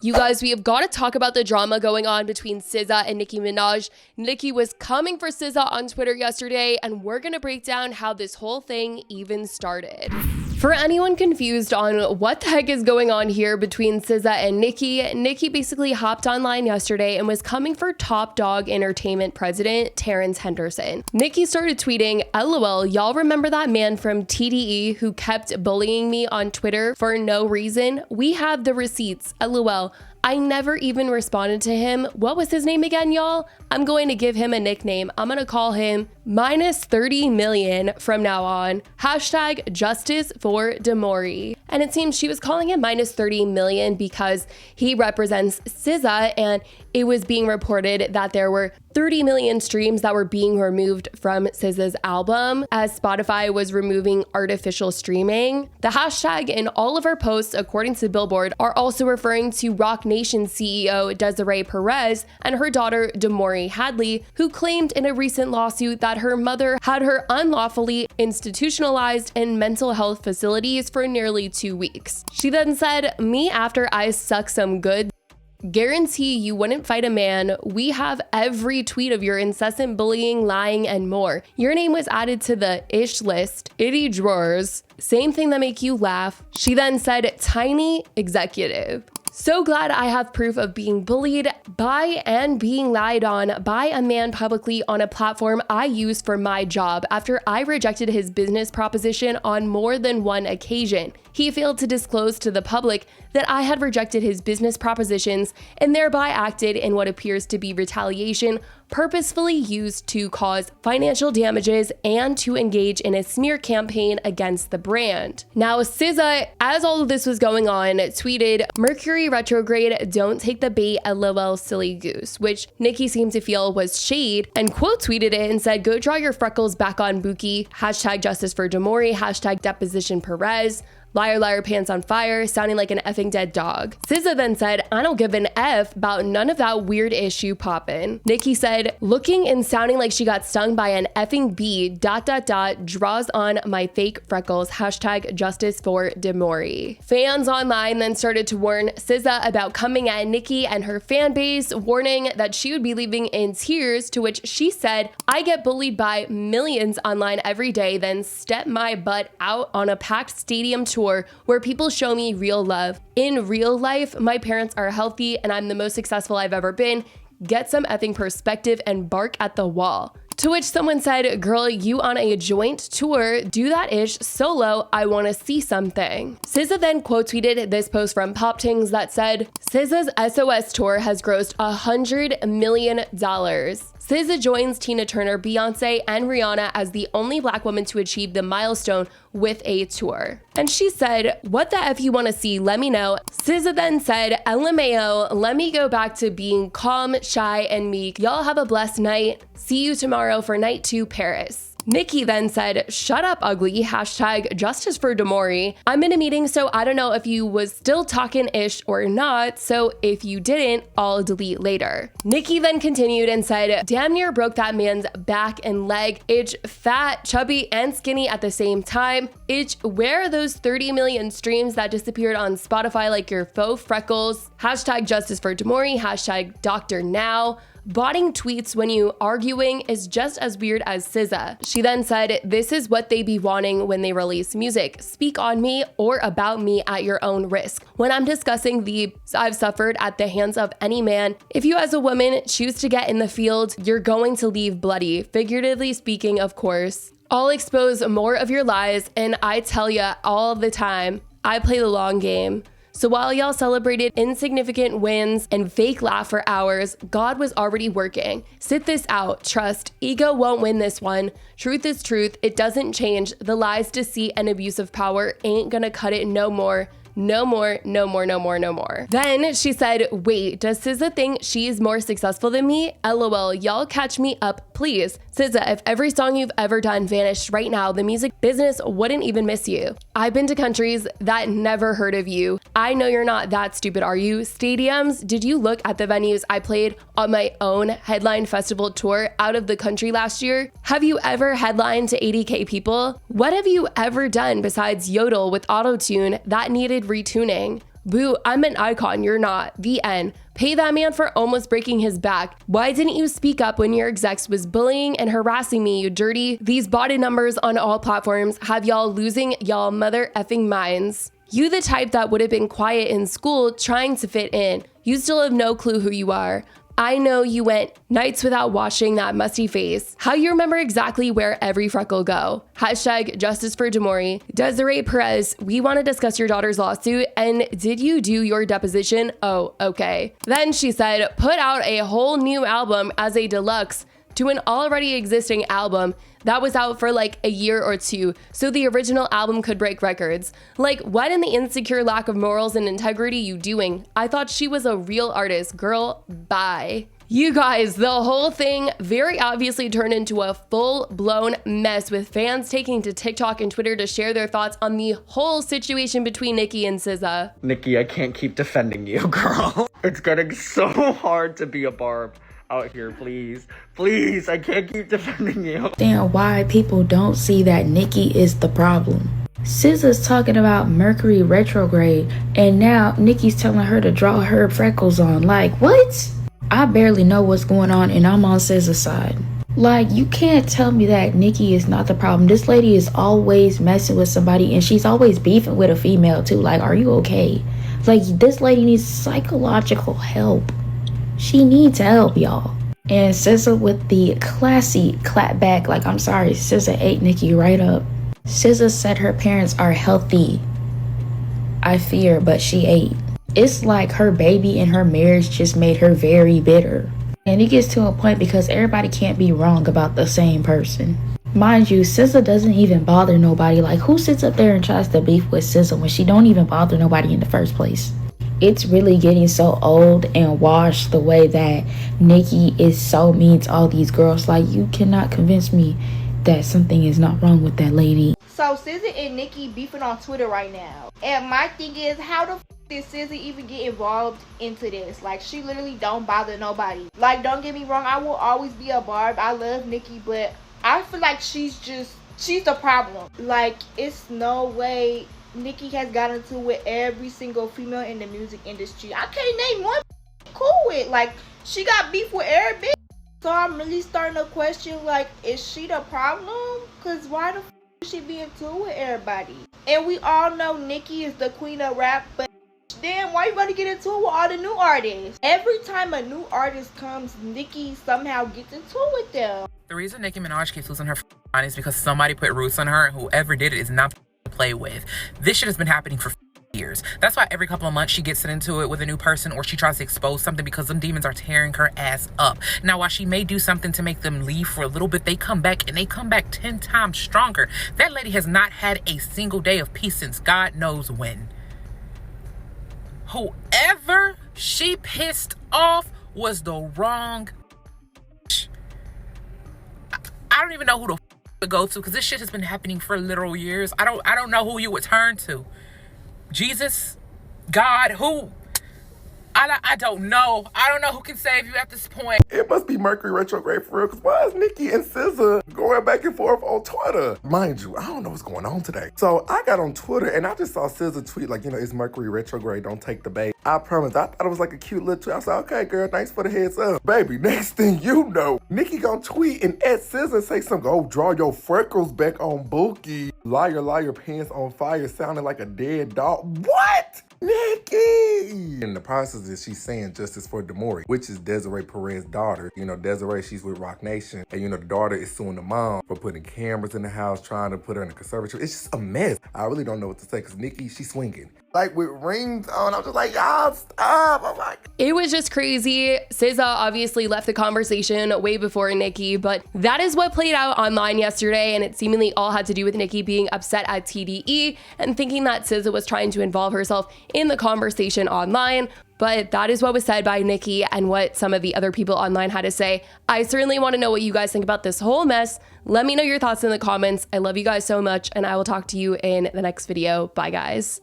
You guys, we have got to talk about the drama going on between SZA and Nicki Minaj. Nicki was coming for SZA on Twitter yesterday, and we're going to break down how this whole thing even started. For anyone confused on what the heck is going on here between SZA and Nicki basically hopped online yesterday and was coming for Top Dawg Entertainment president Terrence Henderson. Nicki started tweeting, "LOL, y'all remember that man from TDE who kept bullying me on Twitter for no reason? We have the receipts, LOL. I never even responded to him. What was his name again, y'all? I'm going to give him a nickname. I'm going to call him minus 30 million from now on. Hashtag justice for Demori." And it seems she was calling him minus 30 million because he represents SZA, and it was being reported that there were 30 million streams that were being removed from SZA's album as Spotify was removing artificial streaming. The hashtag in all of her posts, according to Billboard, are also referring to Roc Nation CEO Desiree Perez and her daughter Demori Hadley, who claimed in a recent lawsuit that her mother had her unlawfully institutionalized in mental health facilities for nearly 2 weeks. She then said, "Me after I suck some good. Guarantee you wouldn't fight a man. We have every tweet of your incessant bullying, lying, and more. Your name was added to the ish list. Itty drawers. Same thing that make you laugh." She then said, "Tiny executive. So glad I have proof of being bullied by and being lied on by a man publicly on a platform I use for my job after I rejected his business proposition on more than one occasion. He failed to disclose to the public that I had rejected his business propositions and thereby acted in what appears to be retaliation, purposefully used to cause financial damages and to engage in a smear campaign against the brand." Now, SZA, as all of this was going on, tweeted, "Mercury retrograde, don't take the bait, LOL silly goose," which Nicki seemed to feel was shade, and quote tweeted it and said, "Go draw your freckles back on Buki, hashtag justice for Demori, hashtag deposition Perez. Liar, liar, pants on fire, sounding like an effing dead dog." SZA then said, "I don't give an F about none of that weird issue poppin'." Nicki said, "Looking and sounding like she got stung by an effing bee, draws on my fake freckles, hashtag justice for Demori." Fans online then started to warn SZA about coming at Nicki and her fan base, warning that she would be leaving in tears, to which she said, "I get bullied by millions online every day, then step my butt out on a packed stadium tour where people show me real love. In real life, my parents are healthy and I'm the most successful I've ever been. Get some effing perspective and bark at the wall." To which someone said, "Girl, you on a joint tour, do that ish solo, I wanna see something." SZA then quote tweeted this post from Pop Tings that said, "SZA's SOS tour has grossed $100 million. SZA joins Tina Turner, Beyonce, and Rihanna as the only Black woman to achieve the milestone with a tour." And she said, "What the F you wanna see, let me know." SZA then said, "LMAO, let me go back to being calm, shy, and meek. Y'all have a blessed night. See you tomorrow for night 2, Paris." Nicki then said, "Shut up, ugly, hashtag justice for Demori. I'm in a meeting, so I don't know if you was still talking ish or not, so if you didn't, I'll delete later." Nicki then continued and said, "Damn near broke that man's back and leg. Itch fat, chubby, and skinny at the same time. Itch, where are those 30 million streams that disappeared on Spotify like your faux freckles? Hashtag justice for Demori, hashtag Dr. Now. Botting tweets when you arguing is just as weird as SZA." She then said, "This is what they be wanting when they release music. Speak on me or about me at your own risk. When I'm discussing the I've suffered at the hands of any man, if you as a woman choose to get in the field, you're going to leave bloody. Figuratively speaking, of course. I'll expose more of your lies, and I tell ya all the time, I play the long game. So while y'all celebrated insignificant wins and fake laugh for hours, God was already working. Sit this out, trust, ego won't win this one. Truth is truth, it doesn't change. The lies, deceit, and abuse of power ain't gonna cut it no more. No more, no more, no more, no more." Then she said, "Wait, does SZA think she's more successful than me? LOL, y'all catch me up, please. SZA, if every song you've ever done vanished right now, the music business wouldn't even miss you. I've been to countries that never heard of you. I know you're not that stupid, are you? Stadiums, did you look at the venues I played on my own headline festival tour out of the country last year? Have you ever headlined to 80K people? What have you ever done besides yodel with auto-tune that needed retuning? Boo, I'm an icon, you're not. The end. Pay that man for almost breaking his back. Why didn't you speak up when your execs was bullying and harassing me, you dirty? These botted numbers on all platforms have y'all losing y'all mother effing minds. You the type that would have been quiet in school trying to fit in. You still have no clue who you are. I know you went nights without washing that musty face. How you remember exactly where every freckle go. Hashtag justice for Damori. Desiree Perez, we want to discuss your daughter's lawsuit and did you do your deposition? Oh, okay. Then she said, put out a whole new album as a deluxe to an already existing album that was out for like a year or two, so the original album could break records. Like, what in the insecure lack of morals and integrity you doing? I thought she was a real artist. Girl, bye. You guys, the whole thing very obviously turned into a full-blown mess with fans taking to TikTok and Twitter to share their thoughts on the whole situation between Nicki and SZA. Nicki, I can't keep defending you, girl. It's getting so hard to be a Barb out here, please. Please, I can't keep defending you. Damn, why people don't see that Nicki is the problem. SZA's talking about Mercury retrograde, and now Nicki's telling her to draw her freckles on. Like, what? I barely know what's going on, and I'm on SZA's side. Like, you can't tell me that Nicki is not the problem. This lady is always messing with somebody, and she's always beefing with a female, too. Like, are you okay? Like, this lady needs psychological help. She needs help, y'all. And SZA with the classy clap back, like, I'm sorry, SZA ate Nicki right up. SZA said her parents are healthy. I fear, but she ate. It's like her baby and her marriage just made her very bitter. And it gets to a point because everybody can't be wrong about the same person. Mind you, SZA doesn't even bother nobody. Like, who sits up there and tries to beef with SZA when she don't even bother nobody in the first place? It's really getting so old and washed the way that Nicki is so mean to all these girls. Like, you cannot convince me that something is not wrong with that lady. So SZA and Nicki beefing on Twitter right now. And my thing is, how the f did SZA even get involved into this? Like, she literally don't bother nobody. Like, don't get me wrong, I will always be a Barb. I love Nicki, but I feel like she's the problem. Like, it's no way Nicki has gotten into with every single female in the music industry. I can't name one cool with. Like, she got beef with every bitch. So I'm really starting to question, like, is she the problem? Because why the f is she being cool with everybody? And we all know Nicki is the queen of rap, but damn, why you gotta get into it with all the new artists? Every time a new artist comes, Nicki somehow gets into it with them. The reason Nicki Minaj keeps losing her mind is because somebody put roots on her, and whoever did it is not to play with. This shit has been happening for years. That's why every couple of months she gets into it with a new person, or she tries to expose something, because them demons are tearing her ass up. Now, while she may do something to make them leave for a little bit, they come back, and they come back 10 times stronger. That lady has not had a single day of peace since God knows when. Whoever she pissed off was the wrong. I don't even know who to go to, because this shit has been happening for literal years. I don't know who you would turn to. Jesus, God, who? I don't know. I don't know who can save you at this point. It must be Mercury retrograde for real, because why is Nicki and SZA going back and forth on Twitter? Mind you, I don't know what's going on today. So I got on Twitter and I just saw SZA tweet like, it's Mercury retrograde, don't take the bait. I promise, I thought it was like a cute little tweet. I said, okay, girl, thanks for the heads up. Baby, next thing you know, Nicki gonna tweet and at SZA and say something, oh, draw your freckles back on Bookie. Liar, liar, pants on fire, sounding like a dead dog. What? Nicki! In the process is she's saying justice for Damori, which is Desiree Perez's daughter. Desiree, she's with Rock Nation. And the daughter is suing the mom for putting cameras in the house, trying to put her in a conservatory. It's just a mess. I really don't know what to say, because Nicki, she's swinging. Like, with rings on, I'm just like, y'all stop. I'm like, it was just crazy. SZA obviously left the conversation way before Nicki, but that is what played out online yesterday, and it seemingly all had to do with Nicki being upset at TDE and thinking that SZA was trying to involve herself in the conversation online. But that is what was said by Nicki and what some of the other people online had to say. I certainly want to know what you guys think about this whole mess. Let me know your thoughts in the comments. I love you guys so much, and I will talk to you in the next video. Bye, guys.